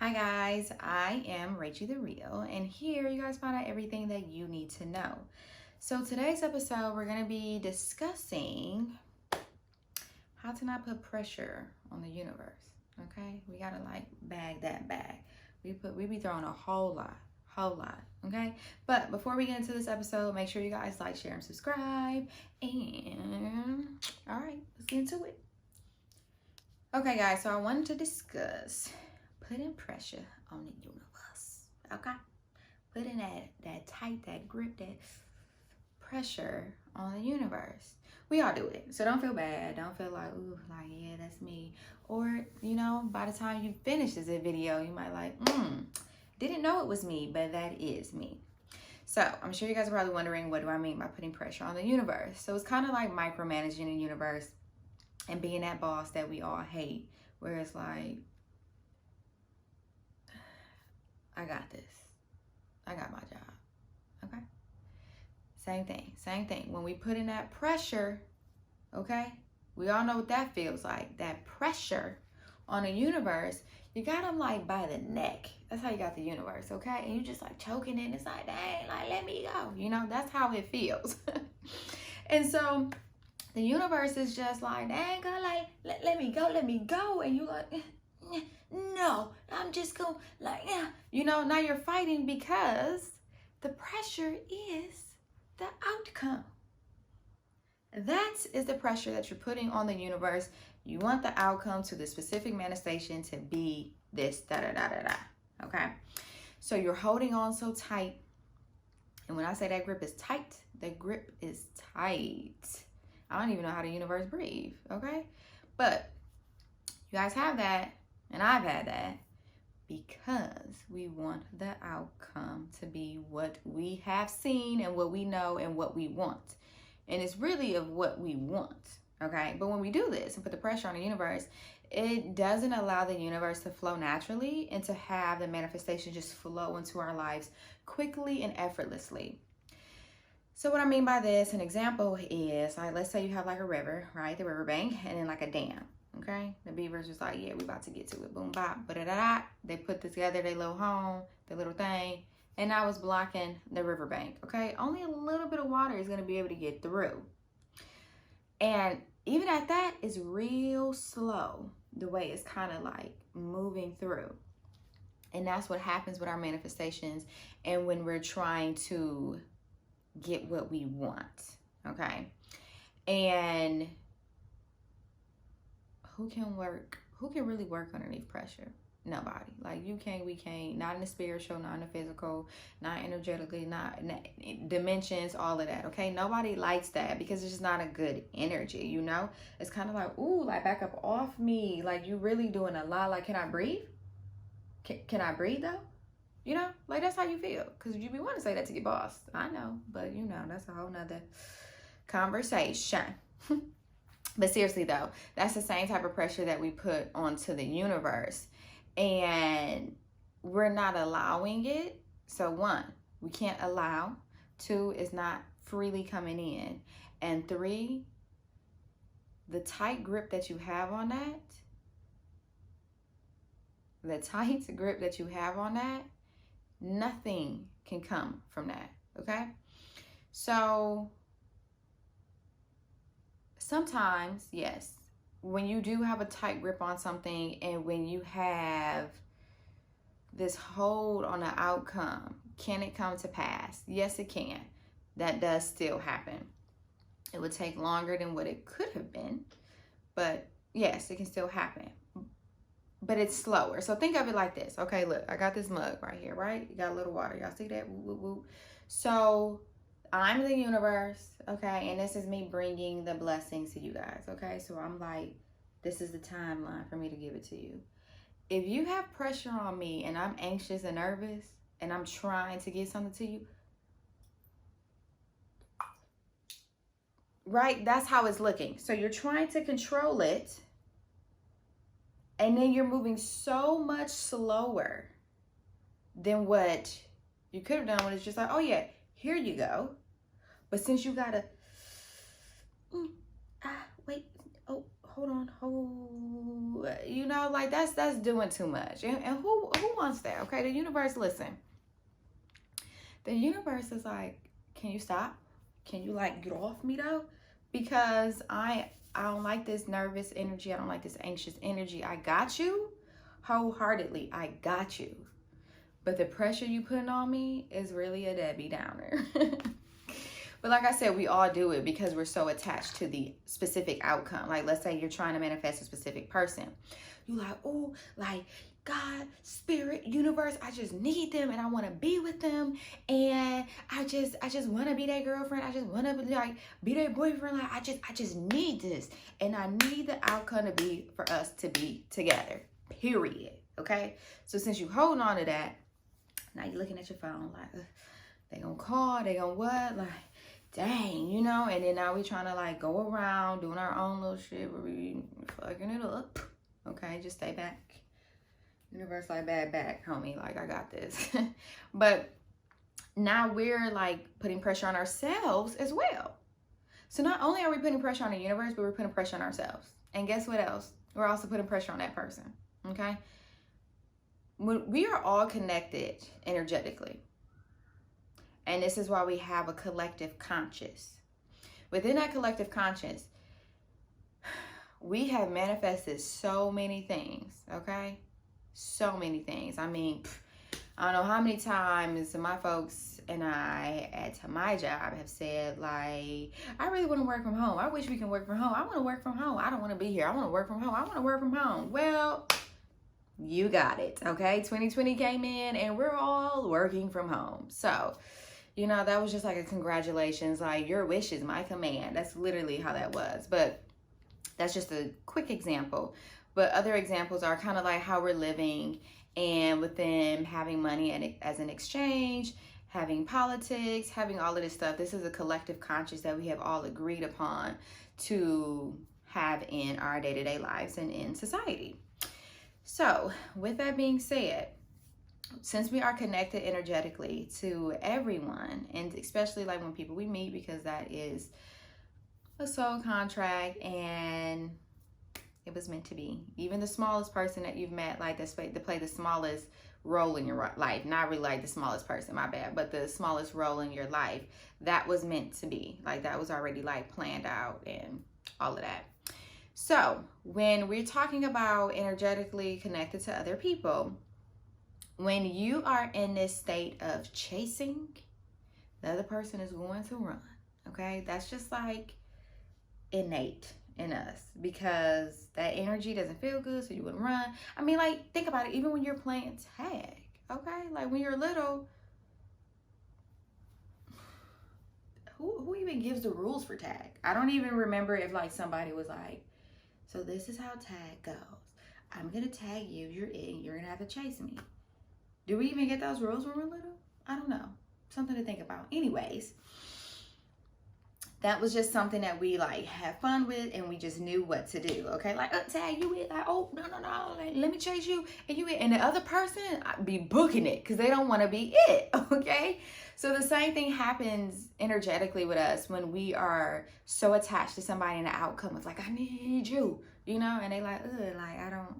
Hi guys, I am Rachie the Real, and here you guys find out everything that you need to know. So today's episode, we're gonna be discussing how to not put pressure on the universe. Okay, we gotta like bag that bag. We be throwing a whole lot. Okay, but before we get into this episode, make sure you guys like, share, and subscribe. And all right, let's get into it. Okay, guys, so I wanted to discuss putting pressure on the universe. Okay? Putting that tight, that grip, that pressure on the universe. We all do it. So don't feel bad. Don't feel like, ooh, like, yeah, that's me. Or, by the time you finish this video, you might like, didn't know it was me, but that is me. So I'm sure you guys are probably wondering, what do I mean by putting pressure on the universe? So it's kind of like micromanaging the universe and being that boss that we all hate, where it's like, I got this. I got my job. Okay? Same thing. When we put in that pressure, okay? We all know what that feels like. That pressure on the universe, you got them like by the neck. That's how you got the universe, okay? And you just like choking it. And it's like, dang, like, let me go. That's how it feels. And so the universe is just like, dang, God, like, let me go. And you like, no, I'm just going like, now you're fighting because the pressure is the outcome. That is the pressure that you're putting on the universe. You want the outcome to the specific manifestation to be this, okay? So you're holding on so tight. And when I say that grip is tight, that grip is tight. I don't even know how the universe breathe, okay? But you guys have that. And I've had that because we want the outcome to be what we have seen and what we know and what we want. And it's really of what we want, okay? But when we do this and put the pressure on the universe, it doesn't allow the universe to flow naturally and to have the manifestation just flow into our lives quickly and effortlessly. So what I mean by this, an example is, like, let's say you have like a river, right? The riverbank, and then like a dam. Okay, the beavers was like, yeah, we about to get to it. Boom, bop, ba-da-da-da. They put together their little home, their little thing, and now it's blocking the riverbank. Okay, only a little bit of water is going to be able to get through. And even at that, it's real slow, the way it's kind of like moving through. And that's what happens with our manifestations and when we're trying to get what we want. Okay, and who can really work underneath pressure? Nobody. Like, you can't, we can't, not in the spiritual, not in the physical, not energetically, not dimensions, all of that. Okay, nobody likes that because it's just not a good energy. It's kind of like, ooh, like, back up off me, like, you really doing a lot. Like, can I breathe? Can I breathe though? Like, that's how you feel, because you be wanting to say that to your boss. I know, but that's a whole nother conversation. But seriously though, that's the same type of pressure that we put onto the universe, and we're not allowing it. So 1, we can't allow. 2, it's not freely coming in. And 3, the tight grip that you have on that, nothing can come from that, okay? So sometimes, yes, when you do have a tight grip on something and when you have this hold on the outcome, can it come to pass? Yes, it can. That does still happen. It would take longer than what it could have been, but yes, it can still happen. But it's slower. So think of it like this. Okay, look, I got this mug right here, right? You got a little water. Y'all see that? Woo, woo, woo. So I'm the universe, okay? And this is me bringing the blessings to you guys, okay? So I'm like, this is the timeline for me to give it to you. If you have pressure on me and I'm anxious and nervous and I'm trying to get something to you, right? That's how it's looking. So you're trying to control it, and then you're moving so much slower than what you could have done when it's just like, oh yeah, here you go. But since you gotta, wait, oh, hold on, you know, like that's doing too much. And who wants that? Okay, the universe, listen. The universe is like, can you stop? Can you like get off me though? Because I don't like this nervous energy. I don't like this anxious energy. I got you wholeheartedly. I got you. But the pressure you putting on me is really a Debbie Downer. But like I said, we all do it because we're so attached to the specific outcome. Like, let's say you're trying to manifest a specific person. You like, oh, like God, spirit, universe, I just need them and I want to be with them. And I just want to be their girlfriend. I just want to be their boyfriend. Like, I just need this. And I need the outcome to be for us to be together, period. Okay. So since you holding on to that, now you're looking at your phone like, they gonna call, they gonna what? Like, dang, you know? And then now we trying to like go around doing our own little shit where we fucking it up. Okay, just stay back. Universe like, bad back, homie. Like, I got this. But now we're like putting pressure on ourselves as well. So not only are we putting pressure on the universe, but we're putting pressure on ourselves. And guess what else? We're also putting pressure on that person. Okay? We are all connected energetically. And this is why we have a collective conscious. Within that collective conscious, we have manifested so many things, okay? So many things. I mean, I don't know how many times my folks and I at my job have said, like, I really want to work from home. I wish we can work from home. I want to work from home. I don't want to be here. I want to work from home. I want to work from home. Well, you got it, okay? 2020 came in and we're all working from home. So, you know, that was just like a congratulations, like your wish is my command. That's literally how that was. But that's just a quick example. But other examples are kind of like how we're living and with them having money as an exchange, having politics, having all of this stuff. This is a collective conscious that we have all agreed upon to have in our day-to-day lives and in society. So with that being said, since we are connected energetically to everyone, and especially like when people we meet, because that is a soul contract and it was meant to be. Even the smallest person that you've met, like to play the smallest role in your life, not really like the smallest person, my bad, but the smallest role in your life, that was meant to be. Like that was already like planned out and all of that. So when we're talking about energetically connected to other people, when you are in this state of chasing, the other person is going to run, okay? That's just like innate in us because that energy doesn't feel good, so you wouldn't run. I mean, like, think about it. Even when you're playing tag, okay? Like, when you're little, who even gives the rules for tag? I don't even remember if, like, somebody was like, so this is how tag goes. I'm going to tag you. You're in. You're going to have to chase me. Do we even get those rules when we're little? I don't know. Something to think about. Anyways, that was just something that we like had fun with and we just knew what to do. Okay, like tag you in, like, oh no, like, let me chase you and you in. And the other person be booking it because they don't want to be it. Okay, so the same thing happens energetically with us when we are so attached to somebody and the outcome is like, I need you, you know, and they like, like I don't,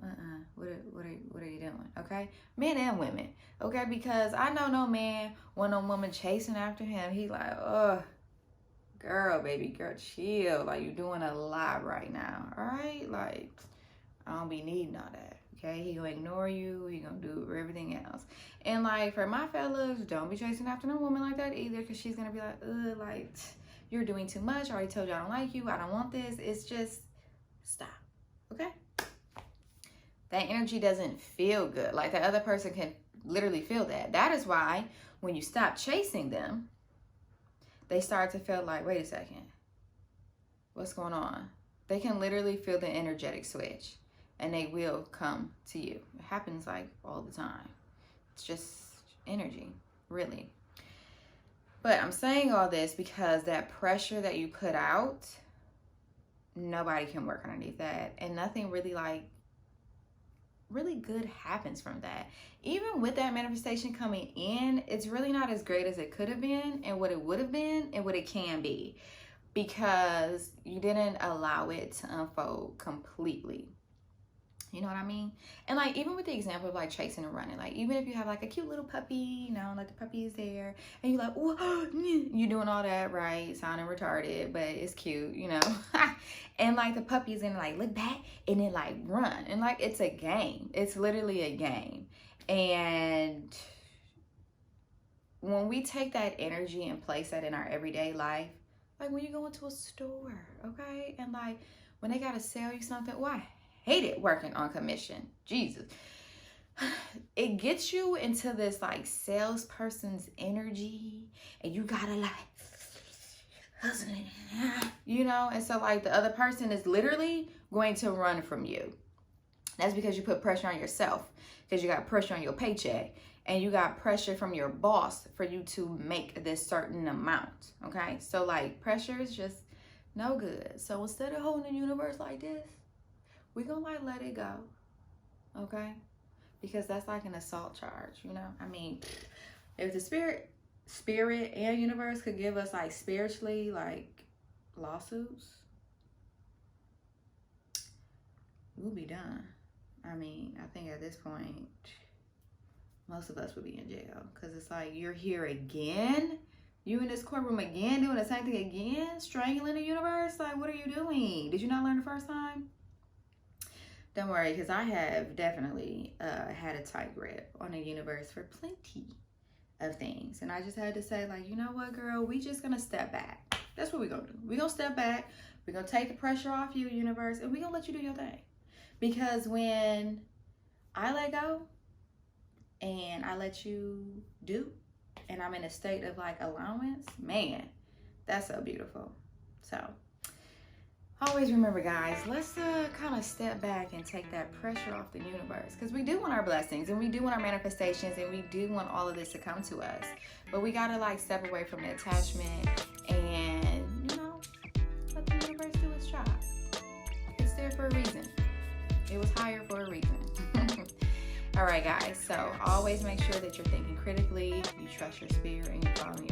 what are you doing? Okay, men and women, okay, because I know no man want no woman chasing after him. He like, girl, baby girl, chill. Like, you're doing a lot right now, all right? Like, I don't be needing all that, okay? He gonna ignore you. He gonna do everything else. And, like, for my fellas, don't be chasing after no woman like that either because she's gonna be like, you're doing too much. I already told you I don't like you. I don't want this. It's just, stop, okay? That energy doesn't feel good. Like, the other person can literally feel that. That is why when you stop chasing them, they start to feel like, wait a second, what's going on? They can literally feel the energetic switch and they will come to you. It happens like all the time. It's just energy, really. But I'm saying all this because that pressure that you put out, nobody can work underneath that. And nothing really good happens from that. Even with that manifestation coming in, it's really not as great as it could have been and what it would have been and what it can be because you didn't allow it to unfold completely. You know what I mean? And like, even with the example of like chasing and running, like even if you have like a cute little puppy, you know, like the puppy is there and you're like, oh, you doing all that, right? Sounding retarded, but it's cute, you know? And like the puppy is gonna like look back and then like run. And like, it's a game. It's literally a game. And when we take that energy and place that in our everyday life, like when you go into a store, okay? And like when they gotta sell you something, why? Hate it working on commission. Jesus. It gets you into this like salesperson's energy and you gotta like hustling, you know? And so like the other person is literally going to run from you. That's because you put pressure on yourself, because you got pressure on your paycheck and you got pressure from your boss for you to make this certain amount, okay? So like pressure is just no good. So instead of holding the universe like this, we're gonna like let it go, okay? Because that's like an assault charge, you know? I mean, if the spirit and universe could give us like spiritually like lawsuits, we'll be done. I mean, I think at this point, most of us would be in jail because it's like, you're here again? You in this courtroom again, doing the same thing again? Strangling the universe? Like, what are you doing? Did you not learn the first time? Don't worry, because I have definitely had a tight grip on the universe for plenty of things. And I just had to say, like, you know what, girl? We just going to step back. That's what we're going to do. We're going to step back. We're going to take the pressure off you, universe, and we're going to let you do your thing. Because when I let go and I let you do, and I'm in a state of, like, allowance, man, that's so beautiful. So always remember, guys, let's kind of step back and take that pressure off the universe, because we do want our blessings and we do want our manifestations and we do want all of this to come to us, but we gotta like step away from the attachment and, you know, let the universe do its job. It's there for a reason. It was higher for a reason. All right, guys, so always make sure that you're thinking critically, you trust your spirit, and you're following your